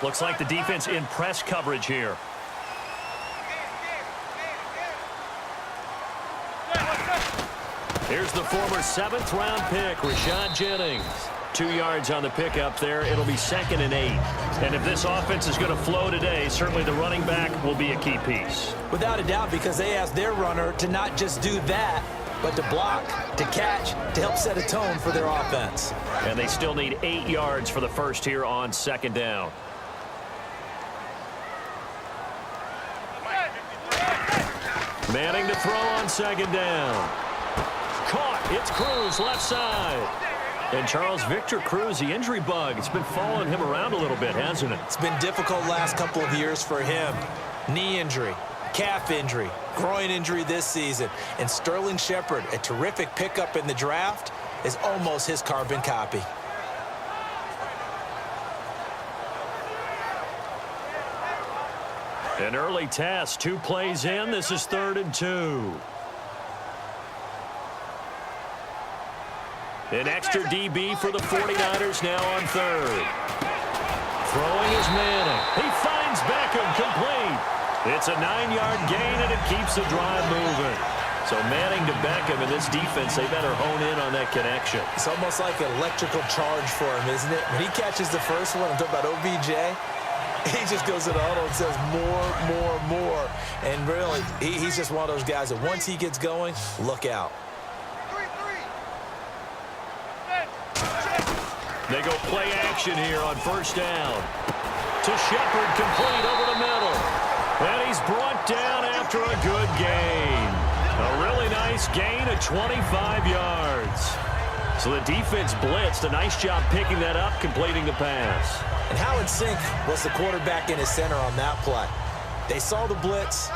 Looks like the defense in press coverage here. Here's the former 7th-round pick, Rashad Jennings. 2 yards on the pickup there. It'll be 2nd and 8. And if this offense is going to flow today, certainly the running back will be a key piece. Without a doubt, because they asked their runner to not just do that, but to block, to catch, to help set a tone for their offense. And they still need 8 yards for the first here on 2nd down. Manning to throw on 2nd down. Caught. It's Cruz, left side. And Charles Victor Cruz, the injury bug, it's been following him around a little bit, hasn't it? It's been difficult last couple of years for him. Knee injury, calf injury, groin injury this season. And Sterling Shepard, a terrific pickup in the draft, is almost his carbon copy. An early test, 2 plays in. This is 3rd and 2. An extra DB for the 49ers now on 3rd. Throwing is Manning. He finds Beckham, complete. It's a 9-yard gain, and it keeps the drive moving. So Manning to Beckham, and this defense, they better hone in on that connection. It's almost like an electrical charge for him, isn't it? When he catches the first one, I'm talking about OBJ, he just goes to the huddle and says more. And really, he's just one of those guys that once he gets going, look out. They go play action here on 1st down. To Shepard, complete over the middle. And he's brought down after a good gain. A really nice gain of 25 yards. So the defense blitzed. A nice job picking that up, completing the pass. And how in sync was the quarterback in his center on that play? They saw the blitz,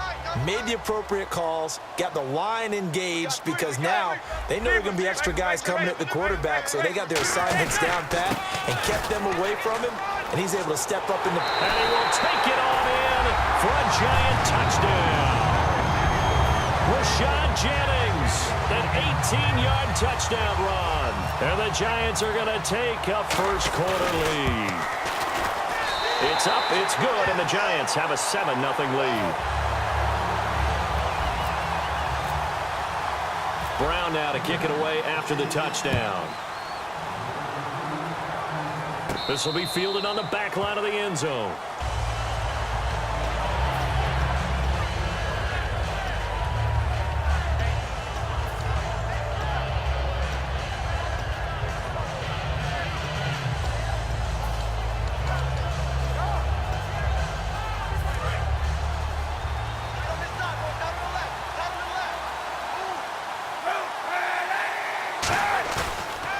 made the appropriate calls, got the line engaged, because now they know there are going to be extra guys coming at the quarterback, so they got their assignments down pat and kept them away from him, and he's able to step up in the... And he will take it on in for a giant touchdown. Rashad Jennings, an 18-yard touchdown run. And the Giants are going to take a first-quarter lead. It's up, it's good, and the Giants have a 7-0 lead. Brown now to kick it away after the touchdown. This will be fielded on the back line of the end zone.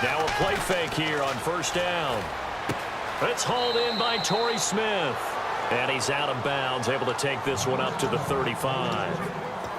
Now a play fake here on 1st down. It's hauled in by Torrey Smith. And he's out of bounds, able to take this one up to the 35.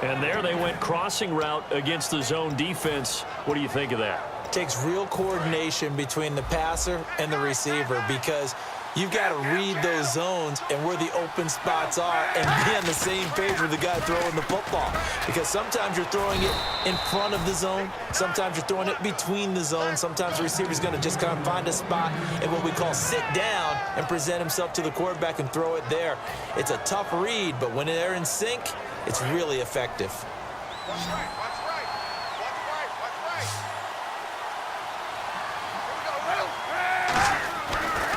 And there they went crossing route against the zone defense. What do you think of that? It takes real coordination between the passer and the receiver, because you've got to read those zones and where the open spots are and be on the same page with the guy throwing the football. Because sometimes you're throwing it in front of the zone. Sometimes you're throwing it between the zones. Sometimes the receiver's going to just kind of find a spot and what we call sit down and present himself to the quarterback and throw it there. It's a tough read, but when they're in sync, it's really effective. Watch right.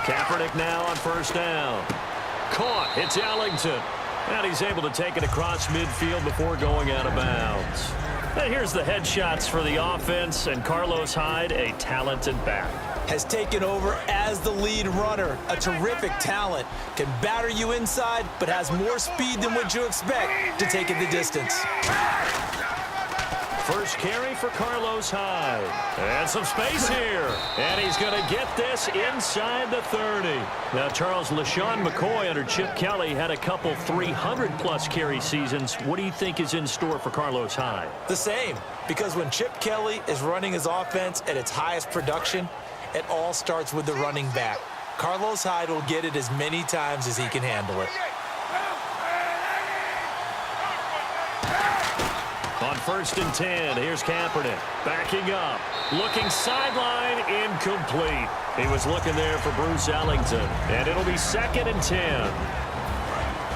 Kaepernick now on 1st down. Caught. It's Ellington. And he's able to take it across midfield before going out of bounds. And here's the headshots for the offense, and Carlos Hyde, a talented back. Has taken over as the lead runner. A terrific talent. Can batter you inside, but has more speed than what you expect to take it the distance. First carry for Carlos Hyde. And some space here. And he's going to get this inside the 30. Now, Charles, LaShawn McCoy under Chip Kelly had a couple 300-plus carry seasons. What do you think is in store for Carlos Hyde? The same, because when Chip Kelly is running his offense at its highest production, it all starts with the running back. Carlos Hyde will get it as many times as he can handle it. On 1st and 10, here's Kaepernick. Backing up. Looking sideline, incomplete. He was looking there for Bruce Ellington. And it'll be 2nd and 10.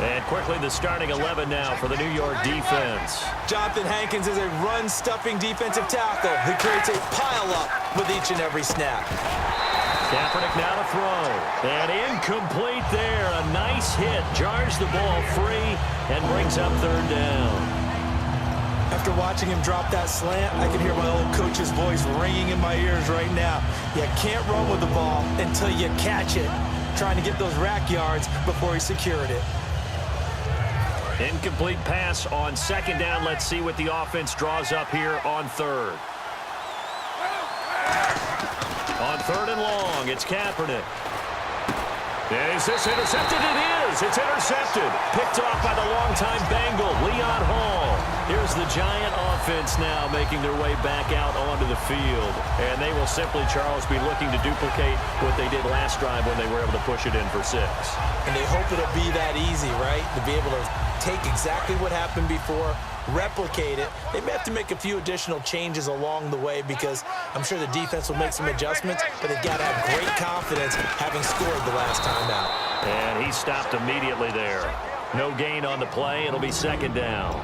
And quickly the starting 11 now for the New York defense. Jonathan Hankins is a run-stuffing defensive tackle who creates a pile-up with each and every snap. Kaepernick now to throw. And incomplete there. A nice hit. Jars the ball free and brings up 3rd down. After watching him drop that slant, I can hear my old coach's voice ringing in my ears right now. You can't run with the ball until you catch it. Trying to get those rack yards before he secured it. Incomplete pass on 2nd down. Let's see what the offense draws up here on 3rd. On 3rd and long, it's Kaepernick. Is this intercepted? It is. It's intercepted. Picked off by the longtime Bengal, Leon Hall. Here's the Giant offense now making their way back out onto the field. And they will simply, Charles, be looking to duplicate what they did last drive when they were able to push it in for 6. And they hope it'll be that easy, right? To be able to take exactly what happened before, replicate it. They may have to make a few additional changes along the way because I'm sure the defense will make some adjustments, but they've got to have great confidence having scored the last time out. And he stopped immediately there. No gain on the play. It'll be 2nd down.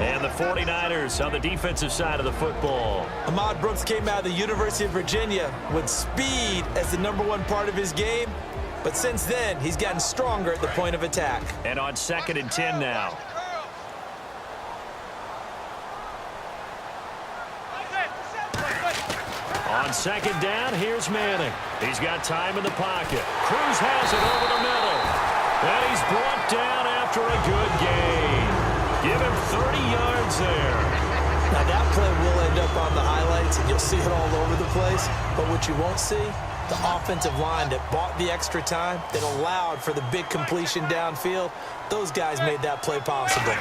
And the 49ers on the defensive side of the football. Ahmad Brooks came out of the University of Virginia with speed as the #1 part of his game. But since then, he's gotten stronger at the point of attack. And on 2nd and 10 now. On 2nd down, here's Manning. He's got time in the pocket. Cruz has it over the middle. And he's brought down after a good gain. Give him 30 yards there. Now that play will end up on the highlights, and you'll see it all over the place. But what you won't see, the offensive line that bought the extra time, that allowed for the big completion downfield, those guys made that play possible.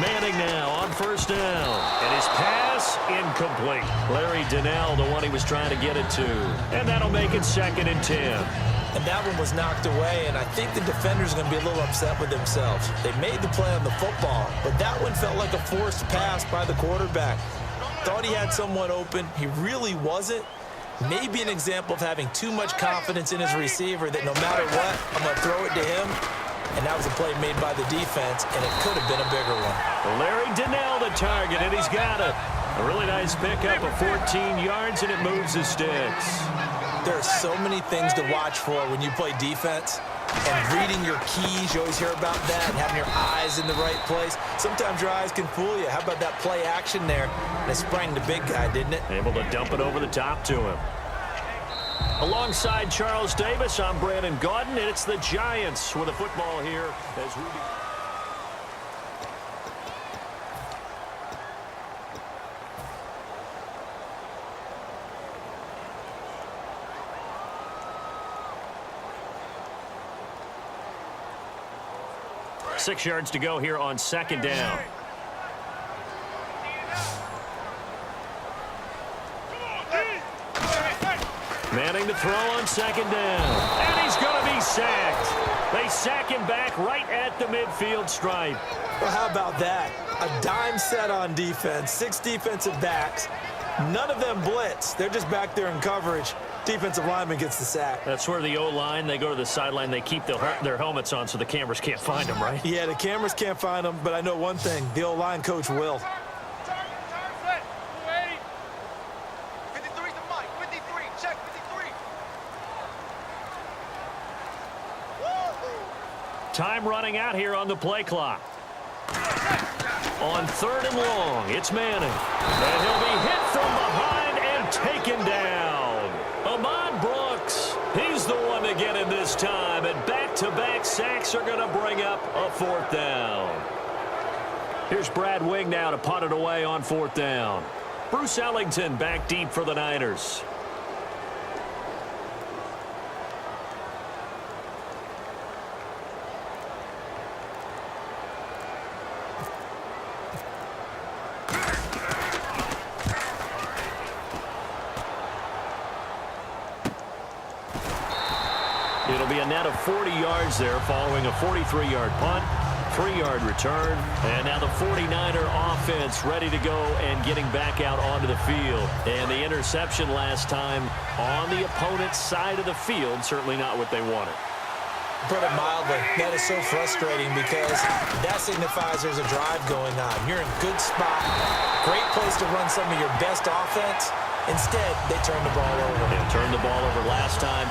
Manning now on 1st down. And his pass, incomplete. Larry Donnell, the one he was trying to get it to. And that'll make it 2nd and 10. And that one was knocked away, and I think the defenders are going to be a little upset with themselves. They made the play on the football, but that one felt like a forced pass by the quarterback. Thought he had someone open. He really wasn't. Maybe an example of having too much confidence in his receiver that no matter what, I'm going to throw it to him. And that was a play made by the defense, and it could have been a bigger one. Larry Donnell the target, and he's got it. A really nice pickup of 14 yards, and it moves the sticks. There are so many things to watch for when you play defense. And reading your keys, you always hear about that, and having your eyes in the right place. Sometimes your eyes can fool you. How about that play action there? And it sprang the big guy, didn't it? Able to dump it over the top to him. Alongside Charles Davis, I'm Brandon Gaudin, and it's the Giants with a football here as Rudy. Six yards to go here on 2nd down. Manning to throw on 2nd down. And he's going to be sacked. They sack him back right at the midfield stripe. Well, how about that? A dime set on defense, 6 defensive backs. None of them blitz. They're just back there in coverage. Defensive lineman gets the sack. That's where the O-line, they go to the sideline, they keep their helmets on so the cameras can't find them, right? Yeah, the cameras can't find them, but I know one thing. The O-line coach will. Time running out here on the play clock. On 3rd and long, it's Manning. And he'll be hit from behind and taken down. Ahmad Brooks, he's the one to get him this time. And back-to-back sacks are going to bring up a 4th down. Here's Brad Wing now to punt it away on 4th down. Bruce Ellington back deep for the Niners. It'll be a net of 40 yards there following a 43-yard punt. 3-yard return. And now the 49er offense ready to go and getting back out onto the field. And the interception last time on the opponent's side of the field, certainly not what they wanted. Put it mildly, that is so frustrating because that signifies there's a drive going on. You're in a good spot, great place to run some of your best offense. Instead, they turn the ball over. They turned the ball over last time.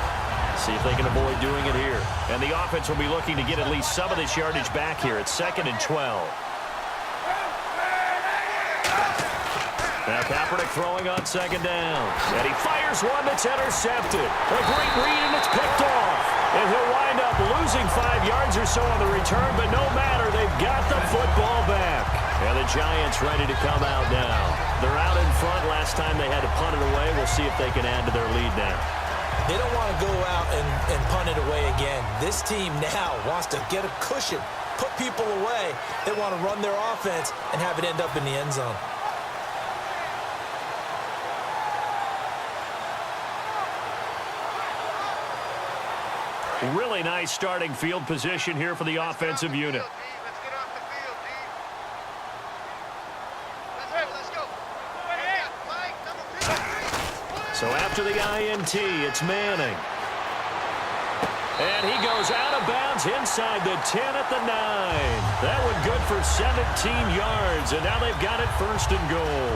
See if they can avoid doing it here. And the offense will be looking to get at least some of this yardage back here. It's 2nd and 12. Now Kaepernick throwing on 2nd down. And he fires one that's intercepted. A great read, and it's picked off. And he'll wind up losing 5 yards or so on the return, but no matter, they've got the football back. And the Giants ready to come out now. They're out in front. Last time they had to punt it away. We'll see if they can add to their lead now. They don't want to go out and punt it away again. This team now wants to get a cushion, put people away. They want to run their offense and have it end up in the end zone. Really nice starting field position here for the offensive unit. Let's get off the field, D. So after the INT, it's Manning. And he goes out of bounds inside the 10 at the 9. That one good for 17 yards, and now they've got it 1st and goal.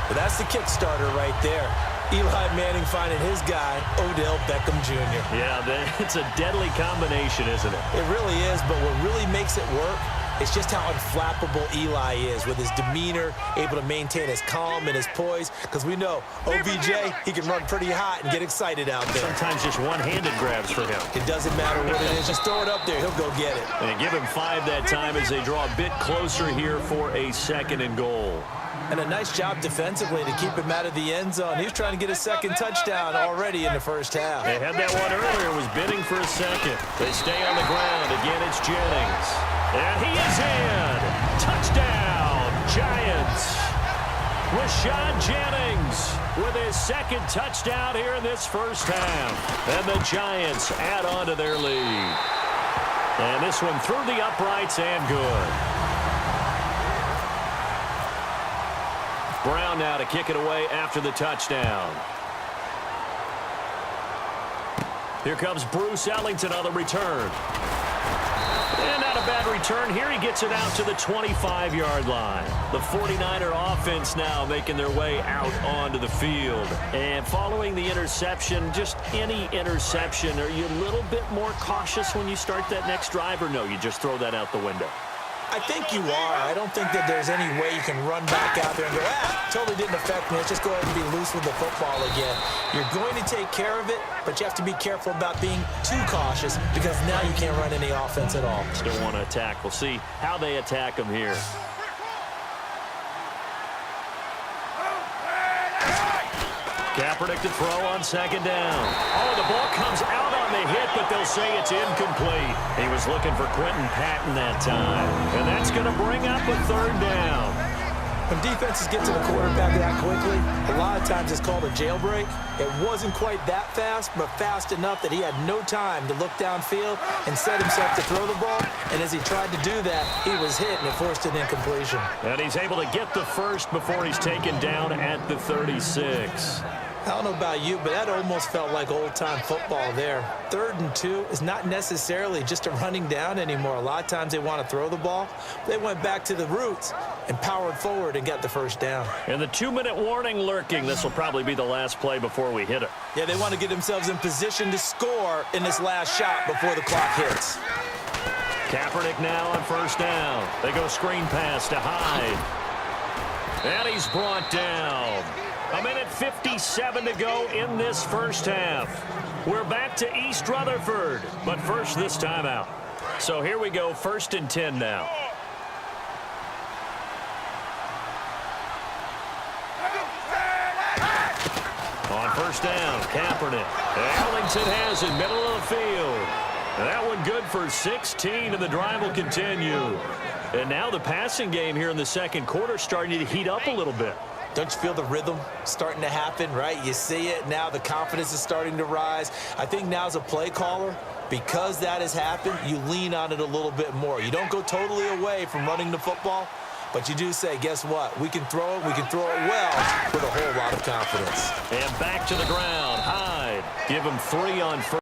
But that's the kickstarter right there. Eli Manning finding his guy, Odell Beckham Jr. Yeah, it's a deadly combination, isn't it? It really is, but what really makes it work is just how unflappable Eli is with his demeanor, able to maintain his calm and his poise, because we know OBJ, he can run pretty hot and get excited out there. Sometimes just one-handed grabs for him. It doesn't matter what it is. Just throw it up there. He'll go get it. And give him 5 that time as they draw a bit closer here for a 2nd and goal. And a nice job defensively to keep him out of the end zone. He's trying to get a 2nd touchdown already in the 1st half. They had that one earlier, was bidding for a 2nd. They stay on the ground. Again, it's Jennings. And he is in. Touchdown, Giants. Rashad Jennings with his 2nd touchdown here in this 1st half. And the Giants add on to their lead. And this one through the uprights and good. Brown now to kick it away after the touchdown. Here comes Bruce Ellington on the return. And not a bad return here. He gets it out to the 25-yard line. The 49er offense now making their way out onto the field. And following the interception, just any interception, are you a little bit more cautious when you start that next drive, or no, you just throw that out the window? I think you are. I don't think that there's any way you can run back out there and go, totally didn't affect me. Let's just go ahead and be loose with the football again. You're going to take care of it, but you have to be careful about being too cautious because now you can't run any offense at all. Still want to attack. We'll see how they attack them here. Kaepernick to throw on 2nd down. Oh, the ball comes out on the hit, but they'll say it's incomplete. He was looking for Quentin Patton that time. And that's going to bring up a 3rd down. When defenses get to the quarterback that quickly, a lot of times it's called a jailbreak. It wasn't quite that fast, but fast enough that he had no time to look downfield and set himself to throw the ball. And as he tried to do that, he was hit, and it forced an incompletion. And he's able to get the 1st before he's taken down at the 36. I don't know about you, but that almost felt like old-time football there. 3rd and 2 is not necessarily just a running down anymore. A lot of times they want to throw the ball. They went back to the roots and powered forward and got the 1st down. And the 2-minute warning lurking. This will probably be the last play before we hit it. Yeah, they want to get themselves in position to score in this last shot before the clock hits. Kaepernick now on 1st down. They go screen pass to Hyde. And he's brought down. 1:57 to go in this 1st half. We're back to East Rutherford, but first this time out. So here we go, 1st and 10 now. On 1st down, Kaepernick. Ellington has it, middle of the field. And that one good for 16, and the drive will continue. And now the passing game here in the 2nd quarter starting to heat up a little bit. Don't you feel the rhythm starting to happen, right? You see it now. The confidence is starting to rise. I think now as a play caller, because that has happened, you lean on it a little bit more. You don't go totally away from running the football, but you do say, guess what? We can throw it. We can throw it well with a whole lot of confidence. And back to the ground. Hyde. Give him 3 on first.